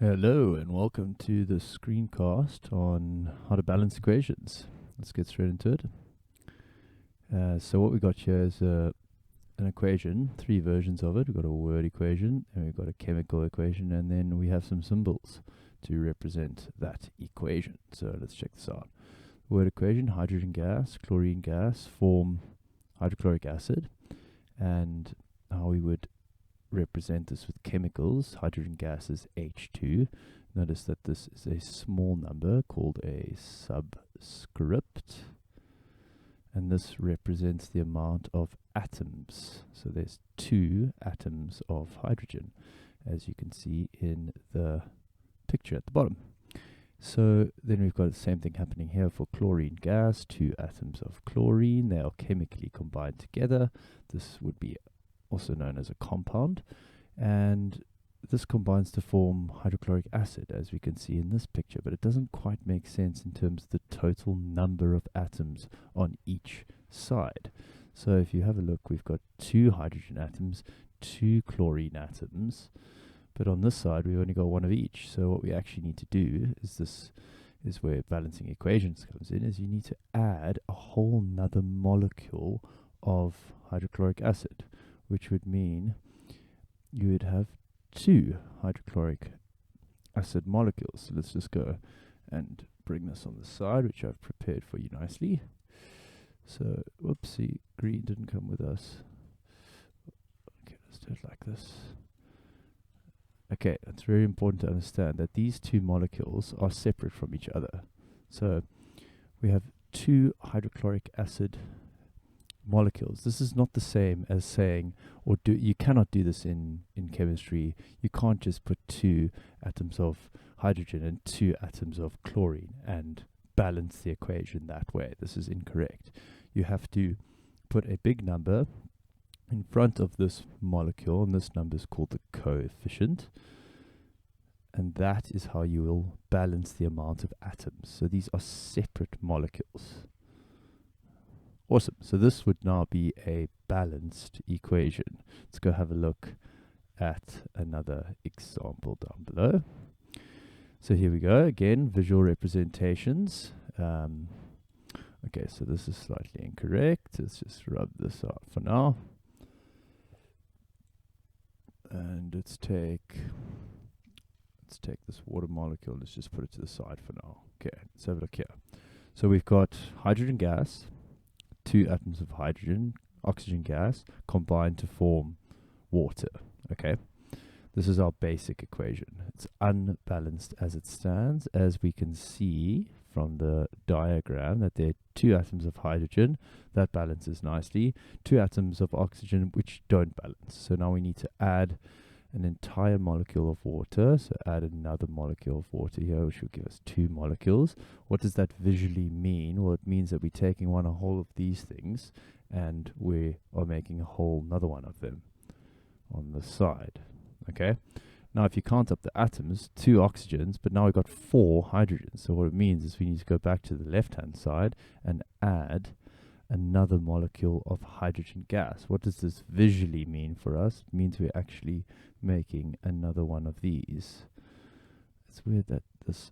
Hello and welcome to the screencast on how to balance equations. Let's get straight into it. So what we got here is an equation, three versions of it. We've got a word equation, and we've got a chemical equation, and then we have some symbols to represent that equation. So let's check this out. Word equation: hydrogen gas, chlorine gas form hydrochloric acid, and how we would represent this with chemicals. Hydrogen gas is H2. Notice that this is a small number called a subscript, and this represents the amount of atoms. So there's 2 atoms of hydrogen, as you can see in the picture at the bottom. So then we've got the same thing happening here for chlorine gas, 2 atoms of chlorine. They are chemically combined together. This would be also known as a compound, and this combines to form hydrochloric acid, as we can see in this picture, but it doesn't quite make sense in terms of the total number of atoms on each side. So if you have a look, we've got 2 hydrogen atoms, 2 chlorine atoms, but on this side we've only got 1 of each. So what we actually need to do is where balancing equations comes in, is you need to add a whole nother molecule of hydrochloric acid, which would mean you would have 2 hydrochloric acid molecules. So let's just go and bring this on the side, which I've prepared for you nicely. So, whoopsie, green didn't come with us. Okay, let's do it like this. Okay, it's very important to understand that these 2 molecules are separate from each other. So we have 2 hydrochloric acid molecules. This is not the same as saying, you cannot do this in chemistry. You can't just put 2 atoms of hydrogen and 2 atoms of chlorine and balance the equation that way. This is incorrect. You have to put a big number in front of this molecule, and this number is called the coefficient, and that is how you will balance the amount of atoms. So these are separate molecules. Awesome. So this would now be a balanced equation. Let's go have a look at another example down below. So here we go. Again, visual representations. Okay, so this is slightly incorrect. Let's just rub this out for now. And let's take this water molecule. Let's just put it to the side for now. Okay, let's have a look here. So we've got hydrogen gas, 2 atoms of hydrogen, oxygen gas, combined to form water. Okay, this is our basic equation. It's unbalanced as it stands, as we can see from the diagram that there are 2 atoms of hydrogen. That balances nicely. 2 atoms of oxygen which don't balance. So now we need to add an entire molecule of water. So add another molecule of water here, which will give us 2 molecules. What does that visually mean? Well, it means that we're taking a whole of these things and we are making a whole another one of them on the side. Okay. Now, if you count up the atoms, 2 oxygens, but now we've got 4 hydrogens. So what it means is we need to go back to the left-hand side and add another molecule of hydrogen gas. What does this visually mean for us? It means we're actually making another one of these. It's weird that this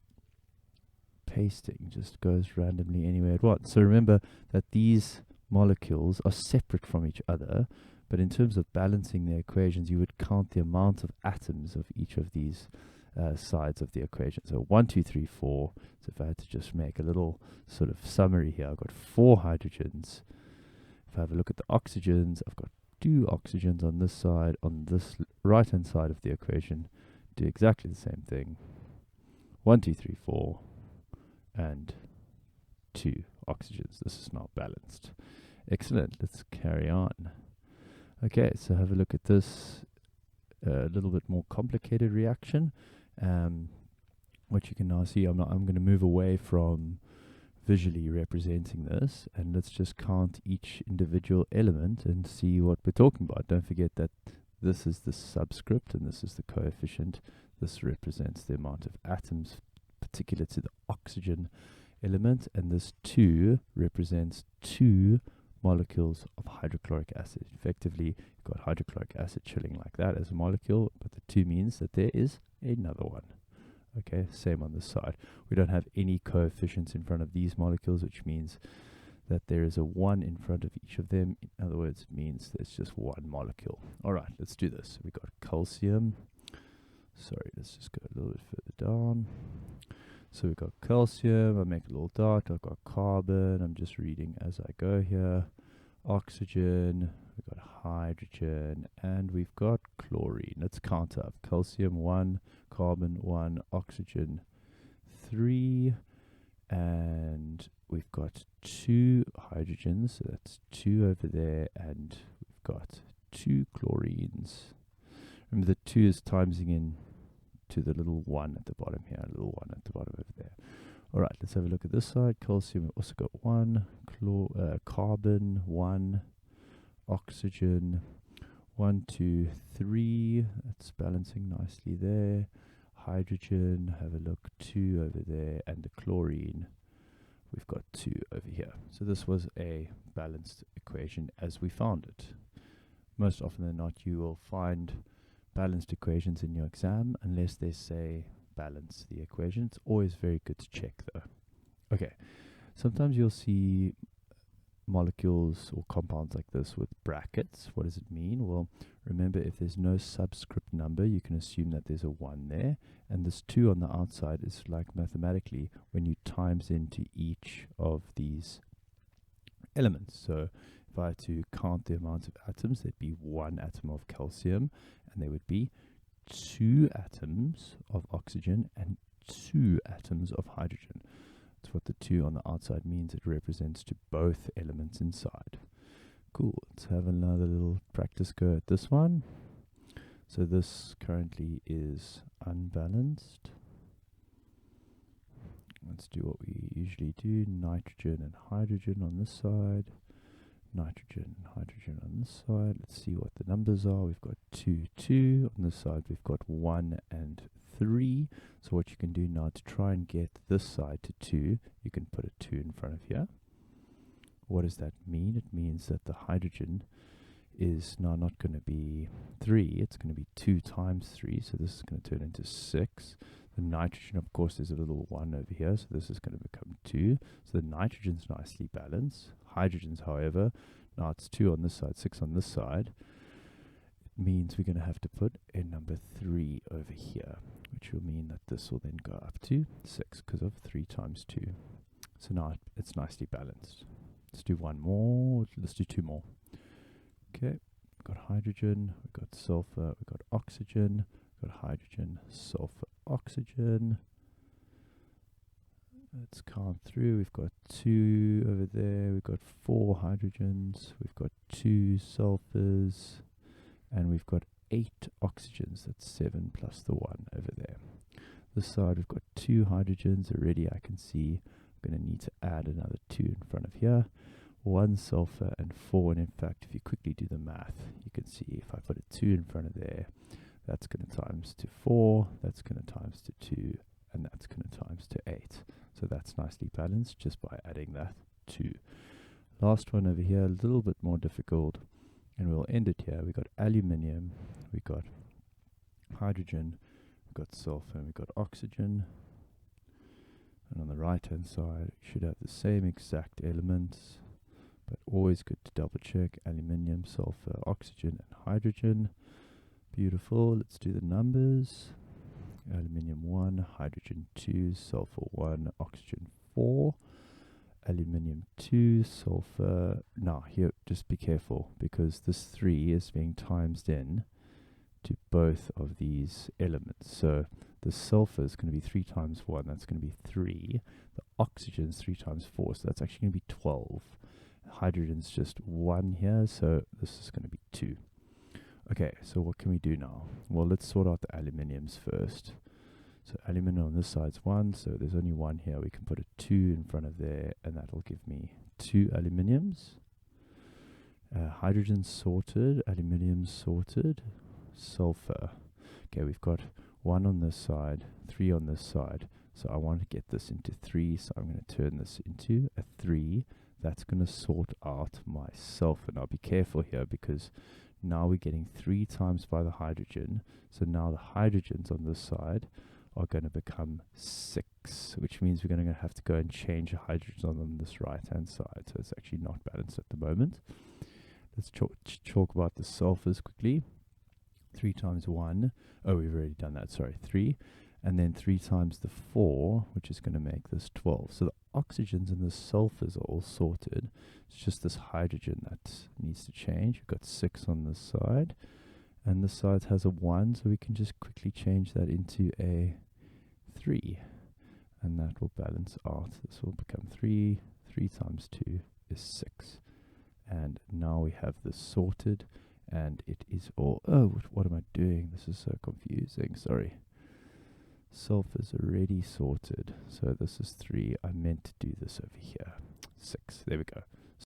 pasting just goes randomly anywhere it wants. So remember that these molecules are separate from each other, but in terms of balancing the equations, you would count the amount of atoms of each of these sides of the equation. So 1, 2, 3, 4. So if I had to just make a little sort of summary here, I've got 4 hydrogens. If I have a look at the oxygens, I've got 2 oxygens on this side. On this right-hand side of the equation, do exactly the same thing. 1, 2, 3, 4, and 2 oxygens. This is now balanced. Excellent. Let's carry on. Okay, so have a look at this a little bit more complicated reaction. What you can now see, I'm going to move away from visually representing this, and let's just count each individual element and see what we're talking about. Don't forget that this is the subscript and this is the coefficient. This represents the amount of atoms particular to the oxygen element, and this 2 represents 2 molecules of hydrochloric acid. Effectively, you've got hydrochloric acid chilling like that as a molecule, but the 2 means that there is another one. Okay, same on this side. We don't have any coefficients in front of these molecules, which means that there is a 1 in front of each of them. In other words, it means there's just one molecule. All right, let's do this. We've got calcium. Sorry, let's just go a little bit further down. So we've got calcium. I make a little dot. I've got carbon. I'm just reading as I go here. Oxygen. We've got hydrogen. And we've got chlorine. Let's count up. Calcium 1, carbon 1, oxygen 3. And we've got 2 hydrogens, so that's 2 over there, and we've got 2 chlorines. Remember, the 2 is timesing in to the little 1 at the bottom here, a little 1 at the bottom over there. All right, let's have a look at this side. Calcium, we've also got 1, carbon 1, oxygen 1, 2, 3. That's balancing nicely there. Hydrogen, have a look, 2 over there, and the chlorine, we've got 2 over here. So this was a balanced equation as we found it. Most often than not, you will find balanced equations in your exam unless they say balance the equation. It's always very good to check though. Okay, sometimes you'll see molecules or compounds like this with brackets. What does it mean? Well, remember, if there's no subscript number, you can assume that there's a 1 there, and this 2 on the outside is like mathematically when you times into each of these elements. So if I had to count the amount of atoms, there'd be 1 atom of calcium, and there would be 2 atoms of oxygen and 2 atoms of hydrogen. That's what the 2 on the outside means. It represents to both elements inside. Cool. Let's have another little practice go at this one. So this currently is unbalanced. Let's do what we usually do. Nitrogen and hydrogen on this side. Nitrogen and hydrogen on this side. Let's see what the numbers are. We've got 2, 2. On this side we've got 1 and 3. So what you can do now to try and get this side to 2, you can put a 2 in front of here. What does that mean? It means that the hydrogen is now not going to be 3, it's going to be 2 times 3, so this is going to turn into 6. The nitrogen, of course, there's a little 1 over here, so this is going to become 2. So the nitrogen's nicely balanced. Hydrogen's, however, now it's 2 on this side, 6 on this side. It means we're going to have to put a number 3 over here, which will mean that this will then go up to 6 because of 3 times 2. So now it's nicely balanced. Let's do one more. Let's do 2 more. Okay, we've got hydrogen, we've got sulfur, we've got oxygen, we've got hydrogen, sulfur, oxygen. Let's count through. We've got 2 over there, we've got 4 hydrogens, we've got 2 sulfurs, and we've got 8 oxygens. That's 7 plus the 1 over there. This side we've got 2 hydrogens. Already I can see I'm going to need to add another 2 in front of here. 1 sulfur and 4, and in fact if you quickly do the math, you can see if I put a 2 in front of there, that's going to times to 4, that's going to times to 2, and that's going to times to 8. So that's nicely balanced just by adding that 2. Last one over here, a little bit more difficult, and we'll end it here. We got aluminium, we got hydrogen, we got sulfur, and we got oxygen. And on the right hand side, we should have the same exact elements, but always good to double check. Aluminium, sulfur, oxygen, and hydrogen. Beautiful. Let's do the numbers. Aluminium 1, hydrogen 2, sulfur 1, oxygen 4. Aluminium 2, sulfur. Now here, just be careful because this 3 is being timesed in to both of these elements. So the sulfur is going to be 3 times 1, that's going to be 3. The oxygen is 3 times 4, so that's actually going to be 12. Hydrogen's just 1 here, so this is going to be 2. Okay, so what can we do now? Well, let's sort out the aluminiums first. So aluminium on this side's 1, so there's only 1 here. We can put a 2 in front of there, and that'll give me 2 aluminiums. Hydrogen sorted, aluminium sorted, sulfur. Okay, we've got 1 on this side, 3 on this side. So I want to get this into 3, so I'm going to turn this into a 3. That's going to sort out my sulfur. Now be careful here because now we're getting 3 times by the hydrogen. So now the hydrogens on this side are going to become 6, which means we're going to have to go and change the hydrogens on this right-hand side. So it's actually not balanced at the moment. Let's talk about the sulfurs quickly. 3 times 1. Oh, we've already done that. Sorry, 3. And then 3 times the 4, which is going to make this 12. So the oxygens and the sulfurs are all sorted. It's just this hydrogen that needs to change. We've got 6 on this side. And this side has a 1, so we can just quickly change that into a 3. And that will balance out. This will become 3. 3 times 2 is 6. And now we have this sorted. And it is all... Oh, what am I doing? This is so confusing. Sorry. Sulfur's already sorted. So this is 3. I meant to do this over here. 6. There we go.